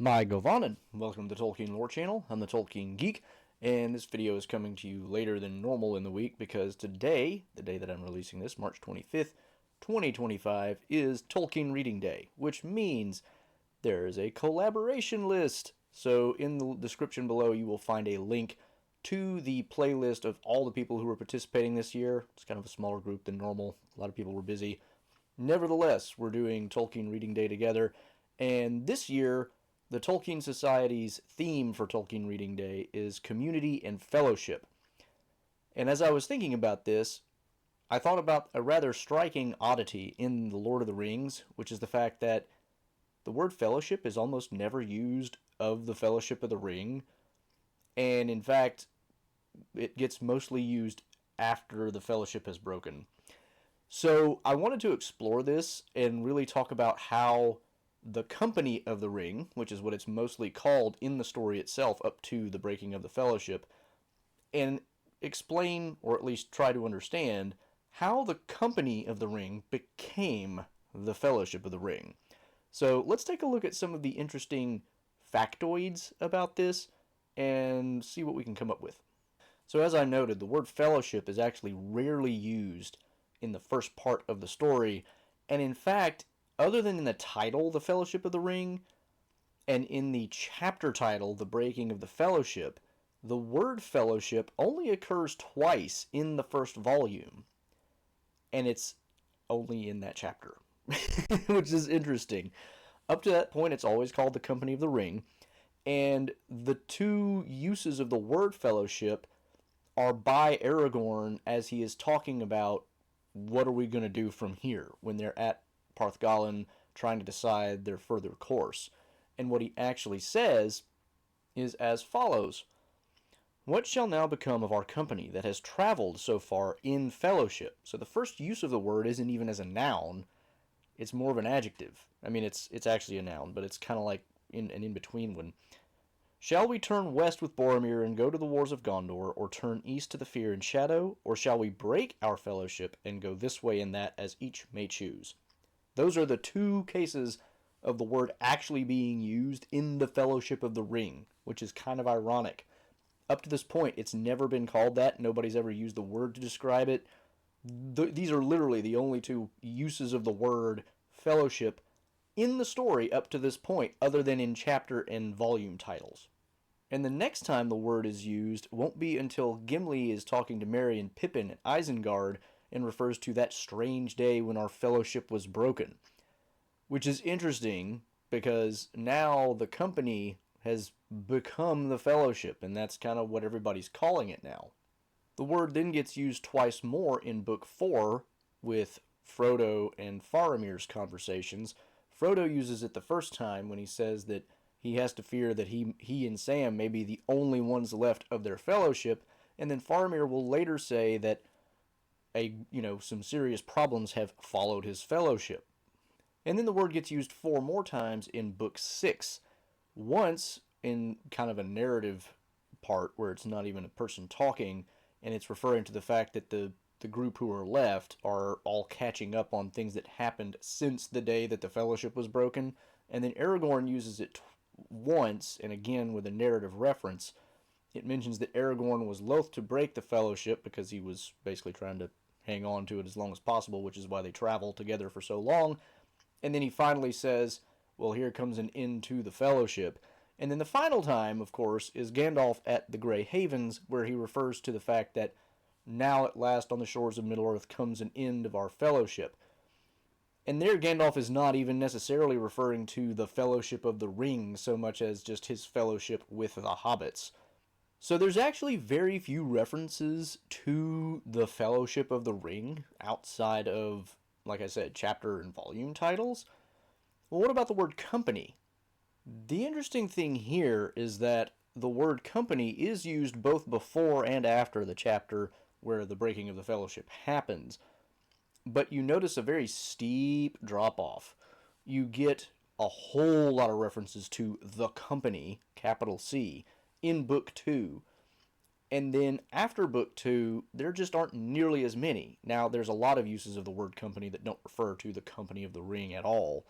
My Govanen, welcome to the Tolkien Lore Channel. I'm the Tolkien Geek, and this video is coming to you later than normal in the week because today, the day that I'm releasing this, March 25th, 2025, is Tolkien Reading Day, which means there is a collaboration list. So in the description below, you will find a link to the playlist of all the people who were participating this year. It's kind of a smaller group than normal. A lot of people were busy. Nevertheless, we're doing Tolkien Reading Day together, and this year, the Tolkien Society's theme for Tolkien Reading Day is community and fellowship. And as I was thinking about this, I thought about a rather striking oddity in The Lord of the Rings, which is the fact that the word fellowship is almost never used of the Fellowship of the Ring, and in fact, it gets mostly used after the Fellowship has broken. So I wanted to explore this and really talk about how the Company of the Ring, which is what it's mostly called in the story itself up to the breaking of the Fellowship, and explain, or at least try to understand, how the Company of the Ring became the Fellowship of the Ring. So let's take a look at some of the interesting factoids about this and see what we can come up with. So as I noted, the word fellowship is actually rarely used in the first part of the story, and in fact, other than in the title, The Fellowship of the Ring, and in the chapter title, The Breaking of the Fellowship, the word fellowship only occurs twice in the first volume. And it's only in that chapter, which is interesting. Up to that point, it's always called the Company of the Ring, and the two uses of the word fellowship are by Aragorn as he is talking about what are we going to do from here when they're at Parthgalen trying to decide their further course. And what he actually says is as follows: "What shall now become of our company that has traveled so far in fellowship?" So the first use of the word isn't even as a noun, it's more of an adjective. I mean, it's actually a noun, but it's kind of like an in-between one. "Shall we turn west with Boromir and go to the wars of Gondor, or turn east to the Fear and Shadow, or shall we break our fellowship and go this way and that as each may choose?" Those are the two cases of the word actually being used in the Fellowship of the Ring, which is kind of ironic. Up to this point, it's never been called that. Nobody's ever used the word to describe it. These are literally the only two uses of the word fellowship in the story up to this point, other than in chapter and volume titles. And the next time the word is used won't be until Gimli is talking to Merry and Pippin at Isengard and refers to that strange day when our fellowship was broken. Which is interesting because now the company has become the fellowship, and that's kind of what everybody's calling it now. The word then gets used twice more in Book 4 with Frodo and Faramir's conversations. Frodo uses it the first time when he says that he has to fear that he and Sam may be the only ones left of their fellowship, and then Faramir will later say that some serious problems have followed his fellowship. And then the word gets used 4 more times in Book 6. Once in kind of a narrative part where it's not even a person talking, and it's referring to the fact that the group who are left are all catching up on things that happened since the day that the fellowship was broken. And then Aragorn uses it once, and again with a narrative reference. It mentions that Aragorn was loath to break the fellowship because he was basically trying to hang on to it as long as possible, which is why they travel together for so long. And then he finally says, well, here comes an end to the fellowship. And then the final time, of course, is Gandalf at the Grey Havens, where he refers to the fact that now at last on the shores of Middle-earth comes an end of our fellowship. And there Gandalf is not even necessarily referring to the Fellowship of the Ring so much as just his fellowship with the hobbits. So there's actually very few references to the Fellowship of the Ring outside of, like I said, chapter and volume titles. Well, what about the word company? The interesting thing here is that the word company is used both before and after the chapter where the breaking of the fellowship happens. But you notice a very steep drop-off. You get a whole lot of references to the company, capital C, in Book 2. And then after Book 2, there just aren't nearly as many. Now, there's a lot of uses of the word company that don't refer to the Company of the Ring at all.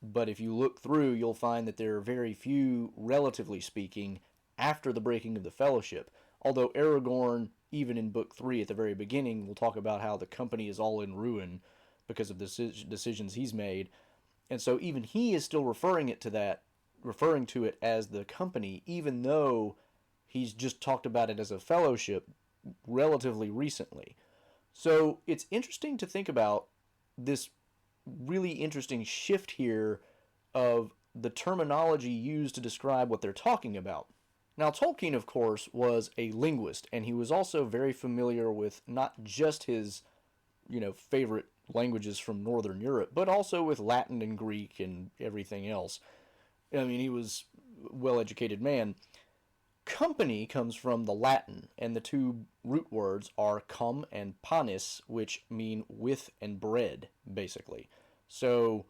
but if you look through, you'll find that there are very few, relatively speaking, after the breaking of the Fellowship. Although Aragorn, even in Book 3 at the very beginning, will talk about how the company is all in ruin because of the decisions he's made. And so even he is still referring to it as the company, even though he's just talked about it as a fellowship relatively recently. So it's interesting to think about this really interesting shift here of the terminology used to describe what they're talking about. Now, Tolkien, of course, was a linguist, and he was also very familiar with not just his, favorite languages from Northern Europe, but also with Latin and Greek and everything else. I mean, he was a well-educated man. Company comes from the Latin, and the two root words are cum and panis, which mean with and bread, basically. So,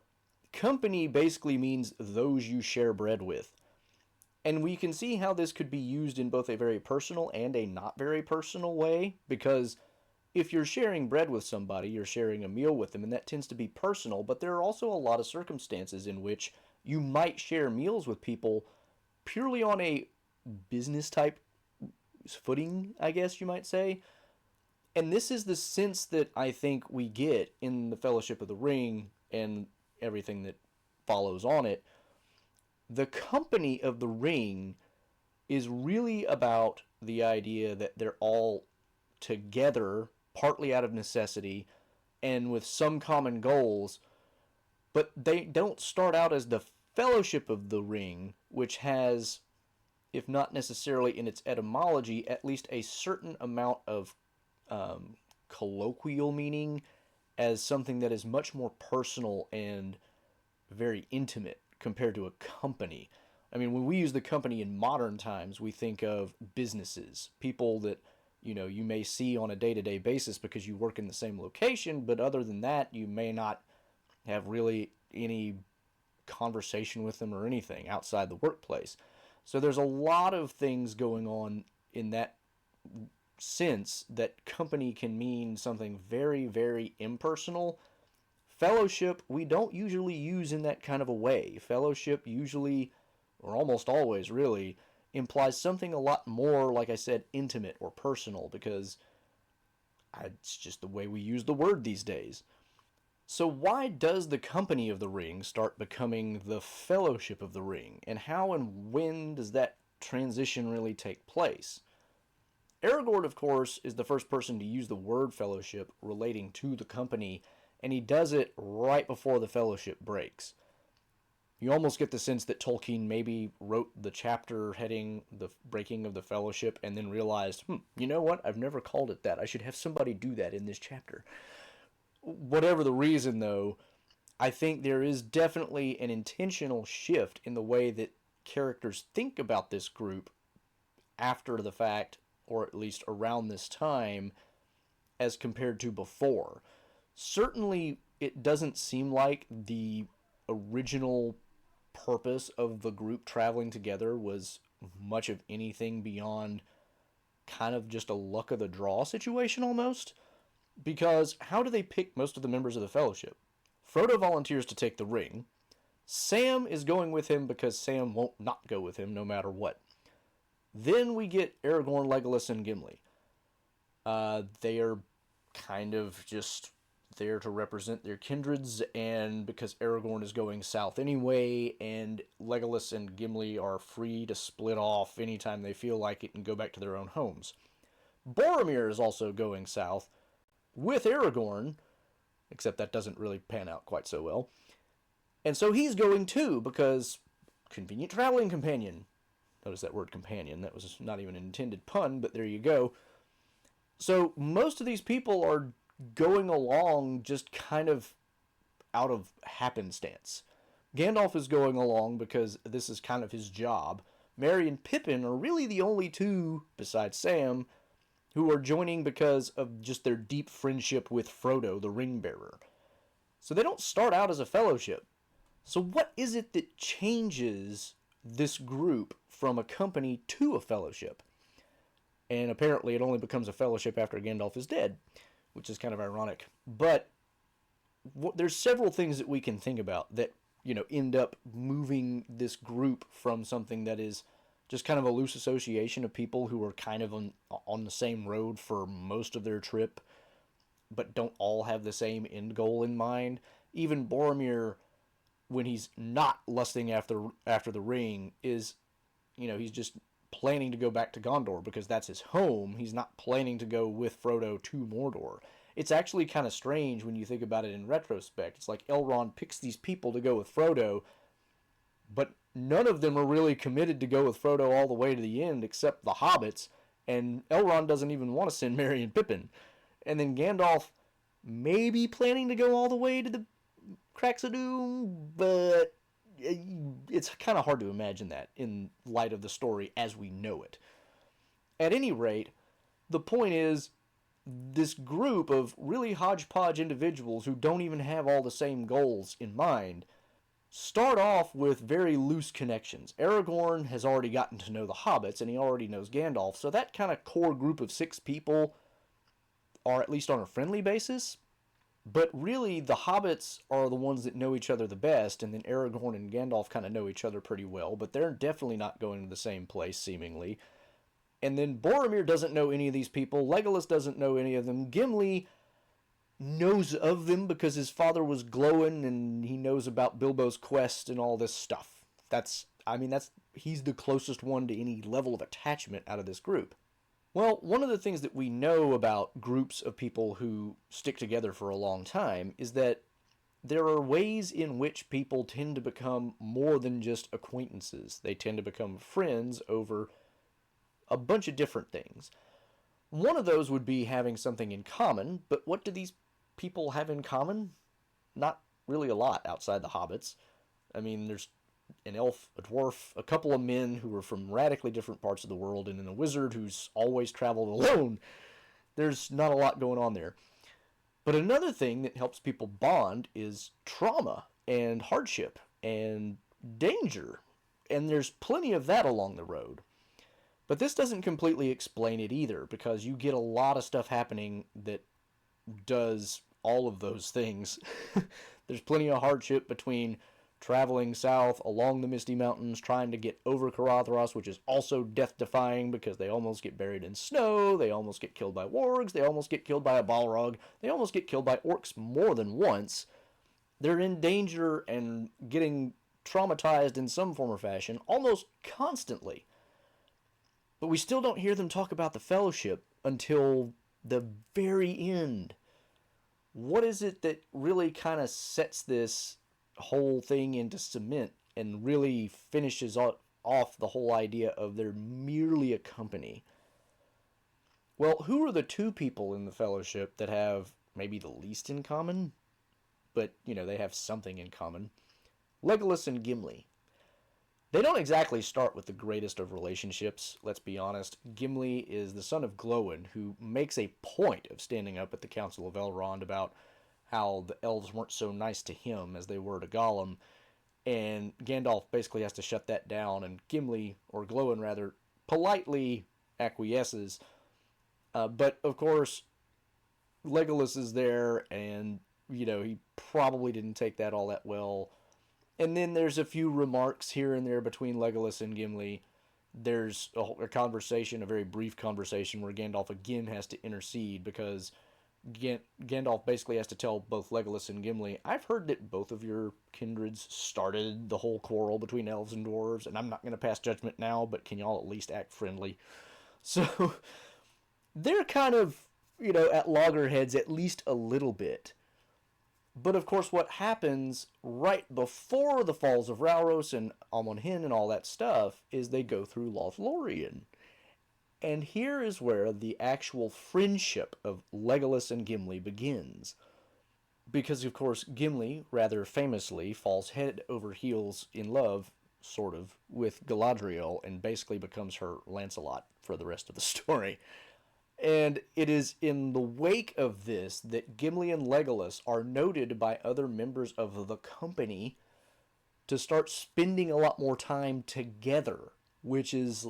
company basically means those you share bread with. And we can see how this could be used in both a very personal and a not very personal way, because if you're sharing bread with somebody, you're sharing a meal with them, and that tends to be personal, but there are also a lot of circumstances in which you might share meals with people purely on a business type footing, I guess you might say. And this is the sense that I think we get in the Fellowship of the Ring and everything that follows on it. The company of the ring is really about the idea that they're all together, partly out of necessity, and with some common goals, but they don't start out as the Fellowship of the Ring, which has, if not necessarily in its etymology, at least a certain amount of colloquial meaning as something that is much more personal and very intimate compared to a company. I mean, when we use the company in modern times, we think of businesses, people that, you may see on a day-to-day basis because you work in the same location, but other than that, you may not have really any conversation with them or anything outside the workplace. So there's a lot of things going on in that sense that company can mean something very, very impersonal. Fellowship, we don't usually use in that kind of a way. Fellowship usually, or almost always really, implies something a lot more, like I said, intimate or personal, because it's just the way we use the word these days. So why does the Company of the Ring start becoming the Fellowship of the Ring? And how and when does that transition really take place? Aragorn, of course, is the first person to use the word fellowship relating to the company, and he does it right before the fellowship breaks. You almost get the sense that Tolkien maybe wrote the chapter heading the breaking of the fellowship and then realized, you know what, I've never called it that. I should have somebody do that in this chapter. Whatever the reason, though, I think there is definitely an intentional shift in the way that characters think about this group after the fact, or at least around this time, as compared to before. Certainly, it doesn't seem like the original purpose of the group traveling together was much of anything beyond kind of just a luck of the draw situation almost. Because how do they pick most of the members of the Fellowship? Frodo volunteers to take the ring. Sam is going with him because Sam won't not go with him no matter what. Then we get Aragorn, Legolas, and Gimli. They are kind of just there to represent their kindreds, and because Aragorn is going south anyway, and Legolas and Gimli are free to split off anytime they feel like it and go back to their own homes. Boromir is also going south with Aragorn, except that doesn't really pan out quite so well. And so he's going too, because convenient traveling companion. Notice that word companion. That was not even an intended pun, but there you go. So most of these people are going along just kind of out of happenstance. Gandalf is going along because this is kind of his job. Merry and Pippin are really the only two, besides Sam, who are joining because of just their deep friendship with Frodo, the ring bearer. So they don't start out as a fellowship. So what is it that changes this group from a company to a fellowship? And apparently it only becomes a fellowship after Gandalf is dead, which is kind of ironic. But there's several things that we can think about that end up moving this group from something that is just kind of a loose association of people who are kind of on the same road for most of their trip, but don't all have the same end goal in mind. Even Boromir, when he's not lusting after the ring, is, he's just planning to go back to Gondor because that's his home. He's not planning to go with Frodo to Mordor. It's actually kind of strange when you think about it in retrospect. It's like Elrond picks these people to go with Frodo, but none of them are really committed to go with Frodo all the way to the end except the hobbits, and Elrond doesn't even want to send Merry and Pippin. And then Gandalf maybe planning to go all the way to the Cracks of Doom, but it's kind of hard to imagine that in light of the story as we know it. At any rate, the point is, this group of really hodgepodge individuals who don't even have all the same goals in mind start off with very loose connections. Aragorn has already gotten to know the hobbits, and he already knows Gandalf, so that kind of core group of 6 people are at least on a friendly basis. But really, the hobbits are the ones that know each other the best, and then Aragorn and Gandalf kind of know each other pretty well, but they're definitely not going to the same place, seemingly. And then Boromir doesn't know any of these people. Legolas doesn't know any of them. Gimli knows of them because his father was Glowin, and he knows about Bilbo's quest and all this stuff. He's the closest one to any level of attachment out of this group. Well, one of the things that we know about groups of people who stick together for a long time is that there are ways in which people tend to become more than just acquaintances. They tend to become friends over a bunch of different things. One of those would be having something in common, but what do these people have in common? Not really a lot outside the hobbits. There's an elf, a dwarf, a couple of men who are from radically different parts of the world, and then a wizard who's always traveled alone. There's not a lot going on there. But another thing that helps people bond is trauma and hardship and danger. And there's plenty of that along the road. But this doesn't completely explain it either, because you get a lot of stuff happening that does all of those things. There's plenty of hardship between traveling south along the Misty Mountains, trying to get over Caradhras, which is also death-defying because they almost get buried in snow, they almost get killed by wargs, they almost get killed by a Balrog, they almost get killed by orcs more than once. They're in danger and getting traumatized in some form or fashion almost constantly. But we still don't hear them talk about the Fellowship until the very end. What is it that really kind of sets this whole thing into cement and really finishes off the whole idea of they're merely a company? Well, who are the 2 people in the Fellowship that have maybe the least in common? But, they have something in common. Legolas and Gimli. They don't exactly start with the greatest of relationships, let's be honest. Gimli is the son of Glowin, who makes a point of standing up at the Council of Elrond about how the elves weren't so nice to him as they were to Gollum, and Gandalf basically has to shut that down, and Gimli, or Glowin rather, politely acquiesces. But, of course, Legolas is there, and, he probably didn't take that all that well. And then there's a few remarks here and there between Legolas and Gimli. There's a conversation, a very brief conversation, where Gandalf again has to intercede because Gandalf basically has to tell both Legolas and Gimli, I've heard that both of your kindreds started the whole quarrel between elves and dwarves, and I'm not going to pass judgment now, but can y'all at least act friendly? So they're kind of, at loggerheads at least a little bit. But of course what happens right before the Falls of Rauros and Amon Hen and all that stuff is they go through Lothlorien. And here is where the actual friendship of Legolas and Gimli begins. Because, of course, Gimli, rather famously, falls head over heels in love, sort of, with Galadriel and basically becomes her Lancelot for the rest of the story. And it is in the wake of this that Gimli and Legolas are noted by other members of the company to start spending a lot more time together, which is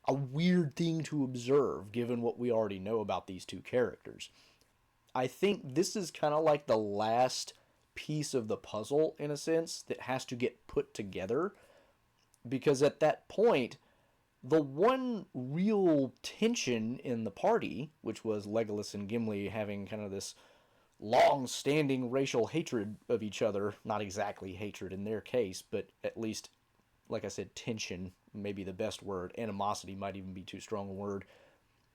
a weird thing to observe given what we already know about these 2 characters. I think this is kind of like the last piece of the puzzle, in a sense, that has to get put together. Because at that point, the one real tension in the party, which was Legolas and Gimli having kind of this long-standing racial hatred of each other, not exactly hatred in their case, but at least, like I said, tension, maybe the best word. Animosity might even be too strong a word.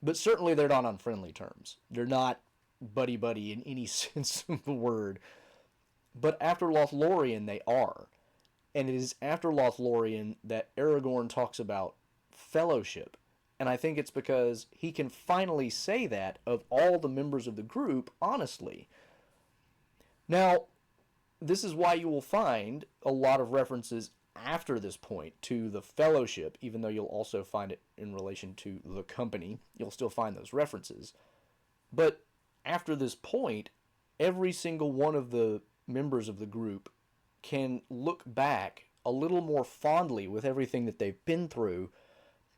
But certainly they're not on friendly terms. They're not buddy-buddy in any sense of the word. But after Lothlorien, they are. And it is after Lothlorien that Aragorn talks about fellowship. And I think it's because he can finally say that of all the members of the group, honestly. Now, this is why you will find a lot of references after this point to the fellowship, even though you'll also find it in relation to the company. You'll still find those references. But after this point, every single one of the members of the group can look back a little more fondly with everything that they've been through,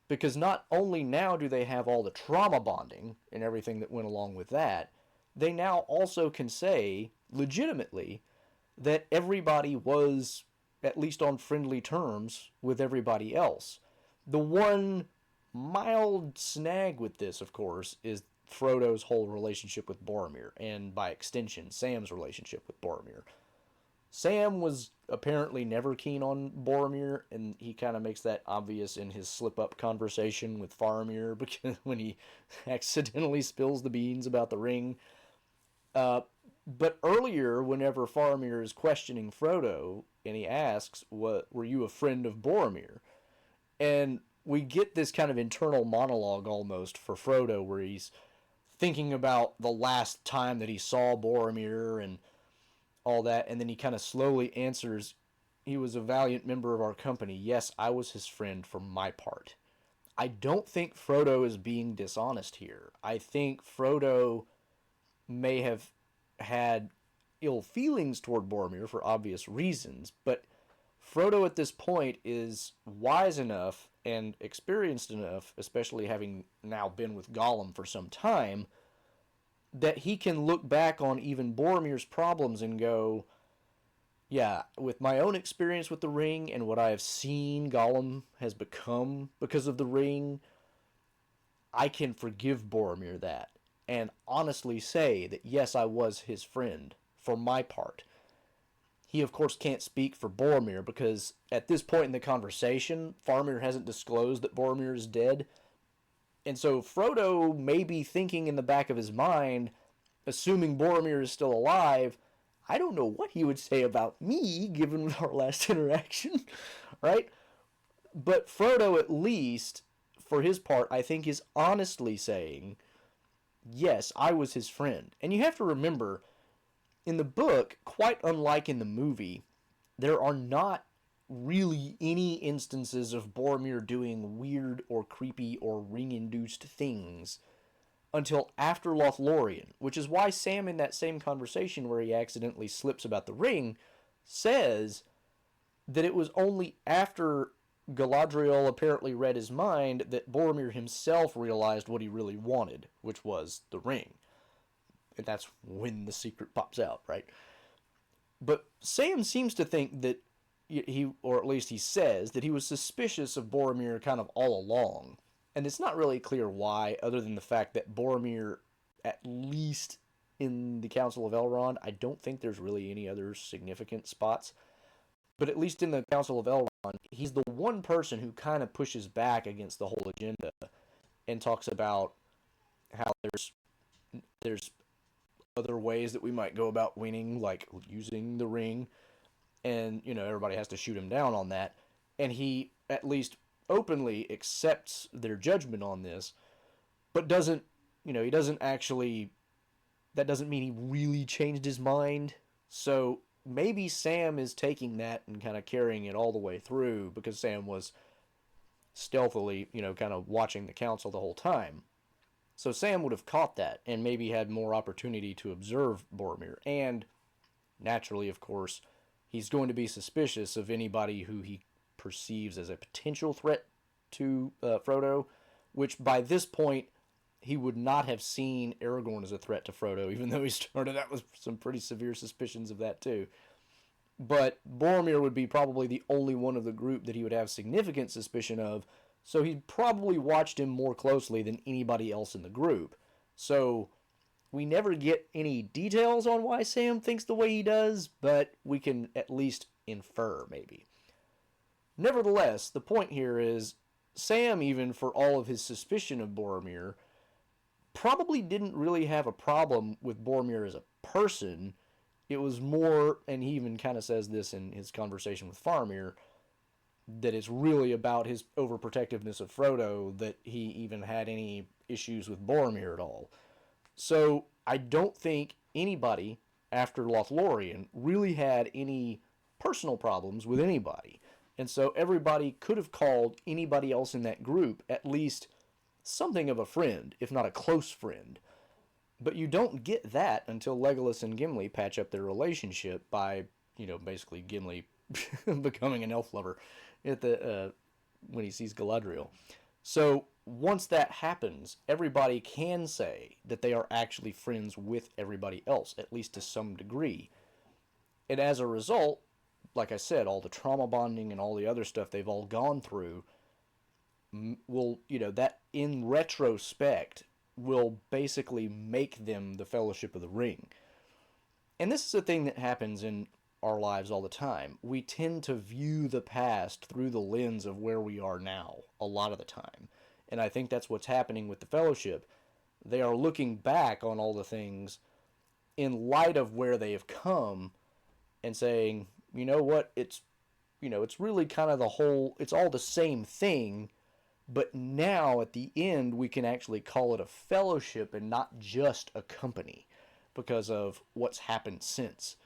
because not only now do they have all the trauma bonding and everything that went along with that, they now also can say, legitimately, that everybody was at least on friendly terms with everybody else. The one mild snag with this, of course, is Frodo's whole relationship with Boromir, and by extension, Sam's relationship with Boromir. Sam was apparently never keen on Boromir, and he kind of makes that obvious in his slip-up conversation with Faramir, because when he accidentally spills the beans about the ring. But earlier, whenever Faramir is questioning Frodo, and he asks, were you a friend of Boromir? And we get this kind of internal monologue almost for Frodo, where he's thinking about the last time that he saw Boromir and all that, and then he kind of slowly answers, he was a valiant member of our company. Yes, I was his friend for my part. I don't think Frodo is being dishonest here. I think Frodo may have had ill feelings toward Boromir for obvious reasons, but Frodo at this point is wise enough and experienced enough, especially having now been with Gollum for some time, that he can look back on even Boromir's problems and go, yeah, with my own experience with the ring and what I have seen Gollum has become because of the ring, I can forgive Boromir that and honestly say that yes, I was his friend for my part. He, of course, can't speak for Boromir because at this point in the conversation, Faramir hasn't disclosed that Boromir is dead. And so Frodo may be thinking in the back of his mind, assuming Boromir is still alive, I don't know what he would say about me, given our last interaction, right? But Frodo, at least, for his part, I think is honestly saying, yes, I was his friend. And you have to remember, in the book, quite unlike in the movie, there are not really any instances of Boromir doing weird or creepy or ring-induced things until after Lothlorien, which is why Sam, in that same conversation where he accidentally slips about the ring, says that it was only after Galadriel apparently read his mind that Boromir himself realized what he really wanted, which was the ring. And that's when the secret pops out, right? But Sam seems to think that or at least he says, that he was suspicious of Boromir kind of all along. And it's not really clear why, other than the fact that Boromir, at least in the Council of Elrond, I don't think there's really any other significant spots, but at least in the Council of Elrond, he's the one person who kind of pushes back against the whole agenda and talks about how there's other ways that we might go about winning, like using the ring, and, everybody has to shoot him down on that, and he at least openly accepts their judgment on this, but doesn't, he doesn't actually, that doesn't mean he really changed his mind. So maybe Sam is taking that and kind of carrying it all the way through, because Sam was stealthily, kind of watching the council the whole time. So Sam would have caught that and maybe had more opportunity to observe Boromir. And naturally, of course, he's going to be suspicious of anybody who he perceives as a potential threat to Frodo, which by this point, he would not have seen Aragorn as a threat to Frodo, even though he started out with some pretty severe suspicions of that too. But Boromir would be probably the only one of the group that he would have significant suspicion of, so he probably watched him more closely than anybody else in the group. So we never get any details on why Sam thinks the way he does, but we can at least infer, maybe. Nevertheless, the point here is Sam, even for all of his suspicion of Boromir, probably didn't really have a problem with Boromir as a person. It was more, and he even kind of says this in his conversation with Faramir, that it's really about his overprotectiveness of Frodo that he even had any issues with Boromir at all. So I don't think anybody after Lothlorien really had any personal problems with anybody. And so everybody could have called anybody else in that group at least something of a friend, if not a close friend. But you don't get that until Legolas and Gimli patch up their relationship by, basically Gimli becoming an elf lover at the when he sees Galadriel. So once that happens, everybody can say that they are actually friends with everybody else, at least to some degree. And as a result, like I said, all the trauma bonding and all the other stuff they've all gone through will, that in retrospect will basically make them the Fellowship of the Ring. And this is a thing that happens in our lives all the time. We tend to view the past through the lens of where we are now a lot of the time. And I think that's what's happening with the Fellowship. They are looking back on all the things in light of where they have come and saying, you know what, it's really kind of it's all the same thing, but now at the end we can actually call it a fellowship and not just a company because of what's happened since.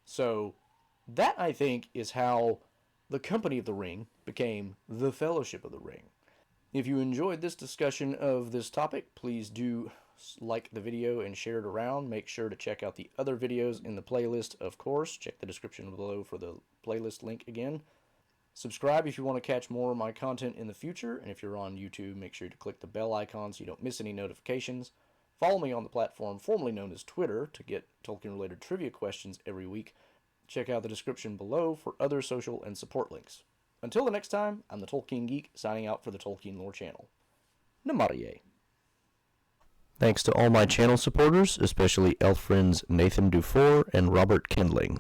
So that, I think, is how the Company of the Ring became the Fellowship of the Ring. If you enjoyed this discussion of this topic, please do like the video and share it around. Make sure to check out the other videos in the playlist, of course. Check the description below for the playlist link again. Subscribe if you want to catch more of my content in the future, and if you're on YouTube, make sure to click the bell icon so you don't miss any notifications. Follow me on the platform formerly known as Twitter to get Tolkien-related trivia questions every week. Check out the description below for other social and support links. Until the next time, I'm the Tolkien Geek, signing out for the Tolkien Lore Channel. Namarie. Thanks to all my channel supporters, especially elf friends Nathan Dufour and Robert Kindling.